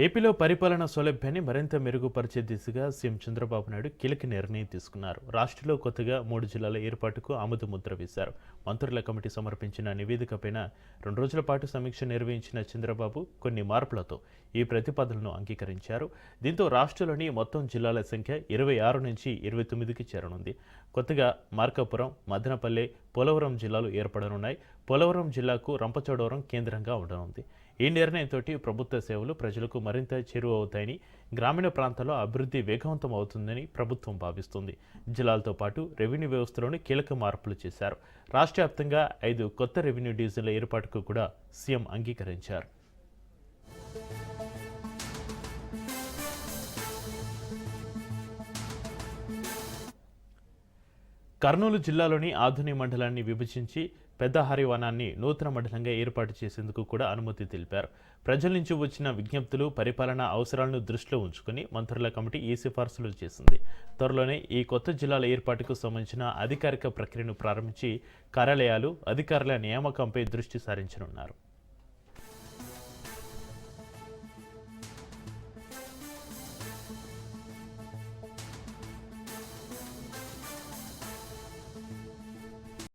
ఏపీలో పరిపాలన సౌలభ్యాన్ని మరింత మెరుగుపరిచే దిశగా సీఎం చంద్రబాబు నాయుడు కీలక నిర్ణయం తీసుకున్నారు. రాష్ట్రంలో కొత్తగా 3 జిల్లాల ఏర్పాటుకు ఆమోద ముద్ర వేశారు. మంత్రుల కమిటీ సమర్పించిన నివేదికపైన 2 రోజుల పాటు సమీక్ష నిర్వహించిన చంద్రబాబు కొన్ని మార్పులతో ఈ ప్రతిపాదనను అంగీకరించారు. దీంతో రాష్ట్రంలోని మొత్తం జిల్లాల సంఖ్య 26 నుంచి 29కి చేరనుంది. కొత్తగా మార్కాపురం, మదనపల్లె, పోలవరం జిల్లాలు ఏర్పడనున్నాయి. పోలవరం జిల్లాకు రంపచోడవరం కేంద్రంగా ఉండనుంది. ఈ నిర్ణయంతో ప్రభుత్వ సేవలు ప్రజలకు మరింత చేరువవుతాయని, గ్రామీణ ప్రాంతాల్లో అభివృద్ధి వేగవంతం అవుతుందని ప్రభుత్వం భావిస్తుంది. జిల్లాలతో పాటు రెవెన్యూ వ్యవస్థలోని కీలక మార్పులు చేశారు. రాష్ట్ర వ్యాప్తంగా 5 కొత్త రెవెన్యూ డివిజన్ల ఏర్పాటుకు కూడా సీఎం అంగీకరించారు. కర్నూలు జిల్లాలోని ఆధుని మండలాన్ని విభజించి పెద్ద హరివనాన్ని నూతన మండలంగా ఏర్పాటు చేసేందుకు కూడా అనుమతి తెలిపారు. ప్రజల నుంచి వచ్చిన విజ్ఞప్తులు, పరిపాలనా అవసరాలను దృష్టిలో ఉంచుకుని మంత్రుల కమిటీ ఈ సిఫార్సులు చేసింది. త్వరలోనే ఈ కొత్త జిల్లాల ఏర్పాటుకు సంబంధించిన అధికారిక ప్రక్రియను ప్రారంభించి కార్యాలయాలు, అధికారుల నియామకంపై దృష్టి సారించనున్నారు.